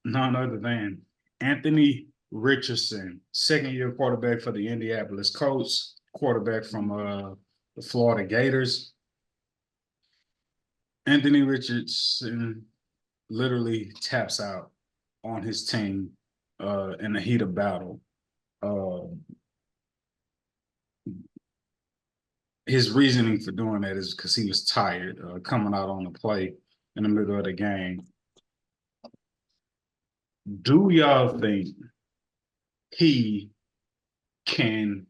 none other than Anthony Richardson, second-year quarterback for the Indianapolis Colts, quarterback from the Florida Gators. Anthony Richardson literally taps out on his team in the heat of battle. Uh, his reasoning for doing that is because he was tired coming out on the play in the middle of the game. Do y'all think he can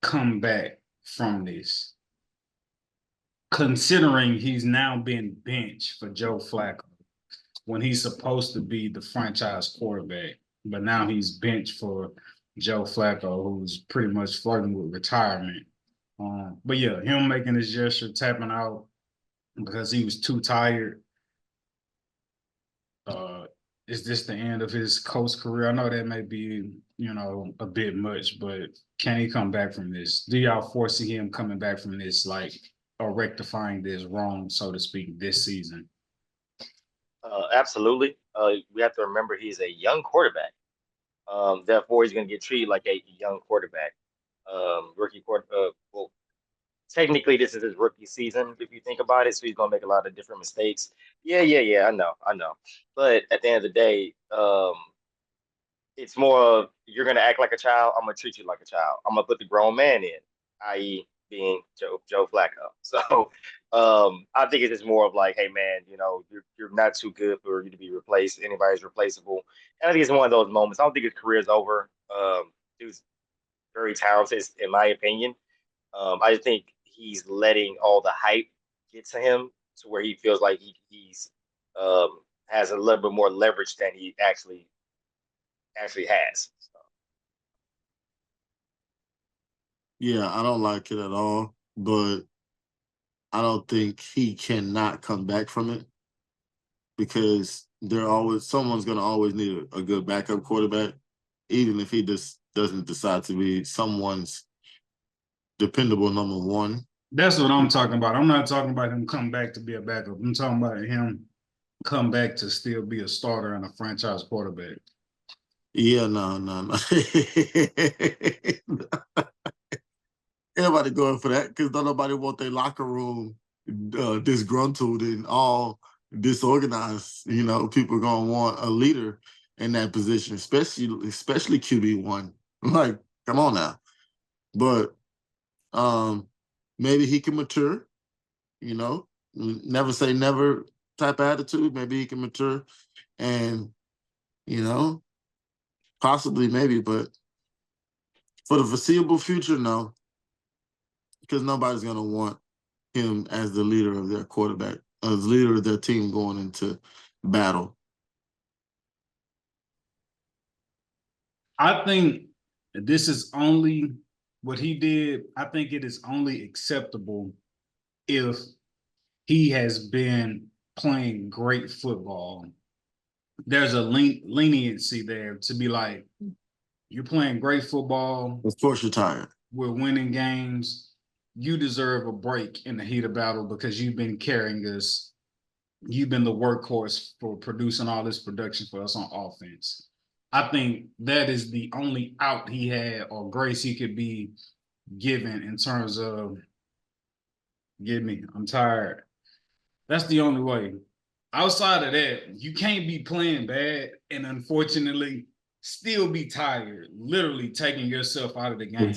come back from this? Considering he's now been benched for Joe Flacco when he's supposed to be the franchise quarterback, but now he's benched for Joe Flacco, who's pretty much flirting with retirement. But yeah, him making his gesture, tapping out because he was too tired. Is this the end of his coach career? I know that may be, a bit much, but can he come back from this? Do y'all foresee him coming back from this, or rectifying this wrong, so to speak, this season? Absolutely. We have to remember he's a young quarterback. Therefore, he's going to get treated like a young quarterback. Rookie quarter. Well, technically, this is his rookie season if you think about it. So he's going to make a lot of different mistakes. Yeah. I know. But at the end of the day, it's more of you're going to act like a child. I'm going to treat you like a child. I'm going to put the grown man in, i.e., being Joe Flacco. So I think it's just more of like, hey man, you're not too good for you to be replaced. Anybody's replaceable. And I think it's one of those moments. I don't think his career's over. He was very talented, in my opinion. I just think he's letting all the hype get to him to where he feels like he's has a little bit more leverage than he actually has. So. Yeah, I don't like it at all, but I don't think he cannot come back from it because someone's going to always need a good backup quarterback, even if he just doesn't decide to be someone's dependable number one. That's what I'm talking about. I'm not talking about him come back to be a backup. I'm talking about him come back to still be a starter and a franchise quarterback. Yeah, no. Everybody going for that because nobody want their locker room disgruntled and all disorganized. People gonna want a leader in that position, especially QB1. Like, come on now. But maybe he can mature. Never say never type of attitude. Maybe he can mature, and possibly maybe, but for the foreseeable future, no. Because nobody's going to want him as the leader of their quarterback, as the leader of their team going into battle. I think this is only what he did. I think it is only acceptable if he has been playing great football. There's a leniency there to be like, you're playing great football. Of course you're tired. We're winning games. You deserve a break in the heat of battle because you've been carrying us. You've been the workhorse for producing all this production for us on offense. I think that is the only out he had or grace he could be given in terms of, I'm tired. That's the only way. Outside of that, you can't be playing bad and unfortunately still be tired, literally taking yourself out of the game.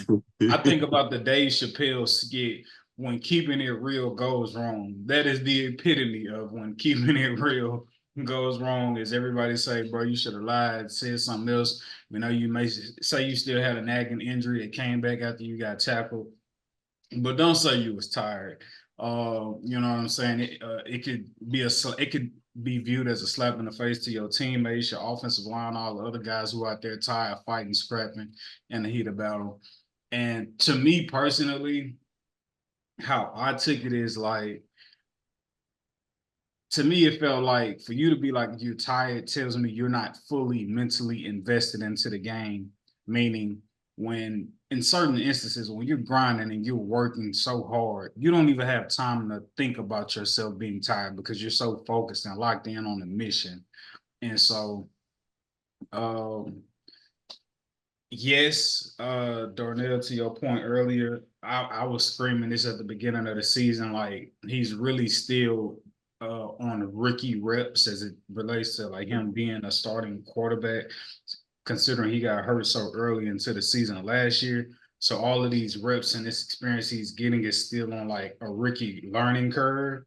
I think about the Dave Chappelle skit, when keeping it real goes wrong. That is the epitome of when keeping it real goes wrong, is everybody say, bro, you should have lied, said something else. You may say you still had a nagging injury that came back after you got tackled, but don't say you was tired. You know what I'm saying? It could be viewed as a slap in the face to your teammates, your offensive line, all the other guys who are out there tired, fighting, scrapping in the heat of battle. And to me personally, how I took it is like, to me, it felt like for you to be like you're tired tells me you're not fully mentally invested into the game, meaning when in certain instances, when you're grinding and you're working so hard, you don't even have time to think about yourself being tired because you're so focused and locked in on the mission. And so Um, yes, Darnell, to your point earlier, I was screaming this at the beginning of the season, like he's really still on rookie reps as it relates to like him being a starting quarterback, considering he got hurt so early into the season last year. So all of these reps and this experience he's getting is still on like a rookie learning curve.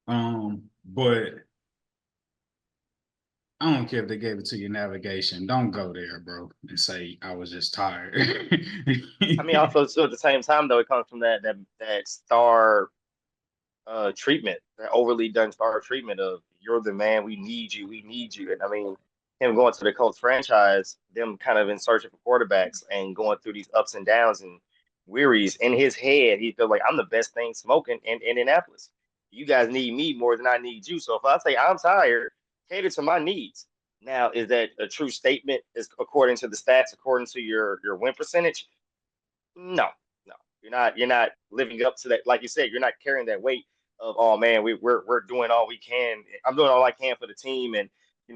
But I don't care if they gave it to your navigation. Don't go there, bro, and say I was just tired. I mean, also, so at the same time, though, it comes from that star treatment, that overly done star treatment of you're the man, we need you. And I mean, him going to the Colts franchise, them kind of in search of quarterbacks and going through these ups and downs and wearies in his head, he feels like I'm the best thing smoking in Indianapolis. You guys need me more than I need you. So if I say I'm tired, cater to my needs. Now, is that a true statement? Is according to the stats, according to your win percentage? No, no. You're not living up to that. Like you said, you're not carrying that weight of, oh man, we're doing all we can. I'm doing all I can for the team, and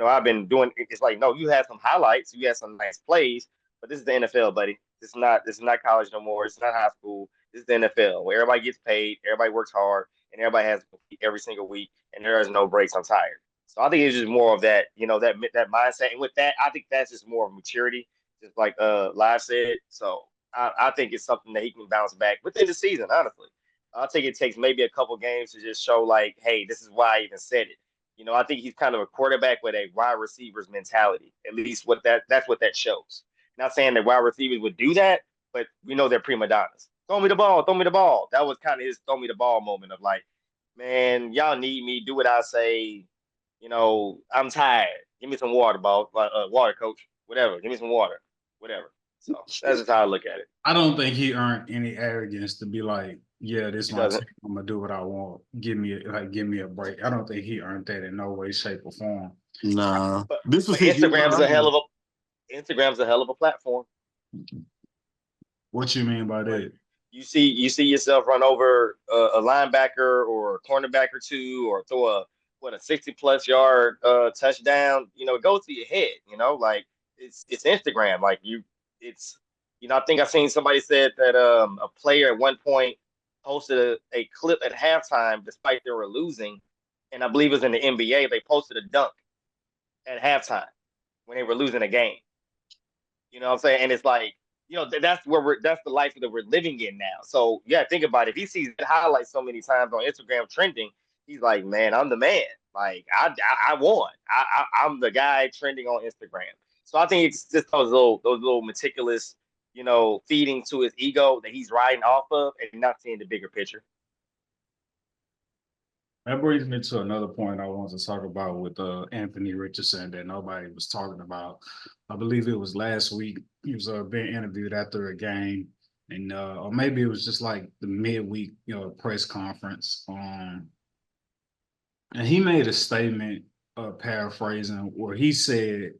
I've been doing. It's like, no, you have some highlights, you have some nice plays, but this is the NFL, buddy. This is not college no more. It's not high school. This is the NFL where everybody gets paid, everybody works hard, and everybody has every single week, and there is no breaks. I'm tired. So I think it's just more of that, that mindset, and with that, I think that's just more of maturity, just like Live said. So I think it's something that he can bounce back within the season, honestly. I think it takes maybe a couple games to just show, like, hey, this is why I even said it. I think he's kind of a quarterback with a wide receivers mentality. At least that's what that shows. Not saying that wide receivers would do that, but we know they're prima donnas. Throw me the ball, throw me the ball. That was kind of his throw me the ball moment of like, man, y'all need me. Do what I say. I'm tired. Give me some water, ball, water, coach. Whatever. Give me some water. Whatever. So that's just how I look at it. I don't think he earned any arrogance to be like, yeah, this is He my doesn't. team. I'm gonna do what I want. Give me a break. I don't think he earned that in no way, shape, or form. Nah, But, this was but his year. Instagram's a hell of a platform. What you mean by Like that? you see yourself run over a linebacker or a cornerback or two, or throw a 60+ yard touchdown. It goes to your head. Like it's Instagram. Like it's I think I seen somebody said that a player at one point posted a clip at halftime despite they were losing, and I believe it was in the NBA. They posted a dunk at halftime when they were losing a game. You know what I'm saying? And it's like, that's the life that we're living in now. So yeah, think about it. If he sees highlights so many times on Instagram trending, he's like, man, I'm the man. Like I won. I'm the guy trending on Instagram. So I think it's just those little meticulous, feeding to his ego that he's riding off of and not seeing the bigger picture. That brings me to another point I want to talk about with Anthony Richardson that nobody was talking about. I believe it was last week. He was being interviewed after a game, and or maybe it was just like the midweek, press conference. And he made a statement, paraphrasing, where he said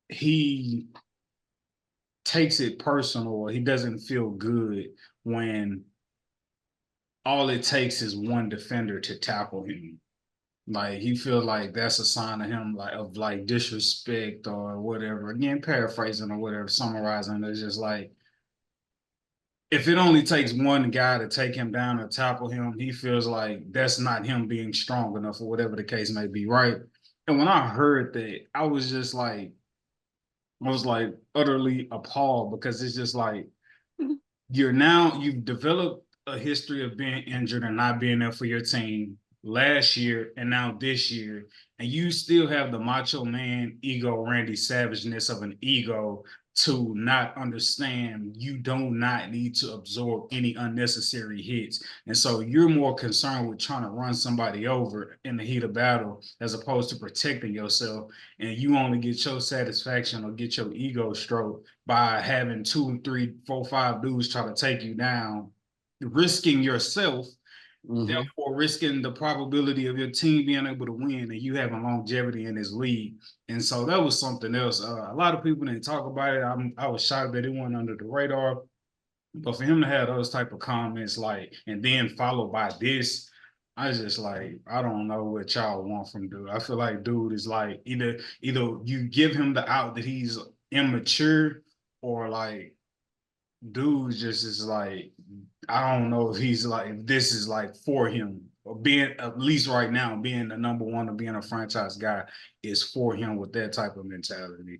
he takes it personal, or he doesn't feel good when all it takes is one defender to tackle him. Like he feels like that's a sign of him, like of like disrespect or whatever. Again, paraphrasing or whatever, summarizing. It's just like if it only takes one guy to take him down or tackle him, he feels like that's not him being strong enough or whatever the case may be, right? And when I heard that, I was just like, I was like utterly appalled because it's just like you've developed a history of being injured and not being there for your team last year and now this year, and you still have the macho man ego, Randy Savageness of an ego to not understand you do not need to absorb any unnecessary hits. And so you're more concerned with trying to run somebody over in the heat of battle as opposed to protecting yourself. And you only get your satisfaction or get your ego stroked by having 2, 3, 4, 5 dudes try to take you down, risking yourself, therefore risking the probability of your team being able to win and you having longevity in this league. And so that was something else. A lot of people didn't talk about it. I was shocked that it went under the radar. But for him to have those type of comments, like, and then followed by this, I just like, I don't know what y'all want from dude. I feel like dude is like either you give him the out that he's immature, or like dude just is like, I don't know if he's like, if this is like for him, or being, at least right now, being the number one or being a franchise guy is for him with that type of mentality.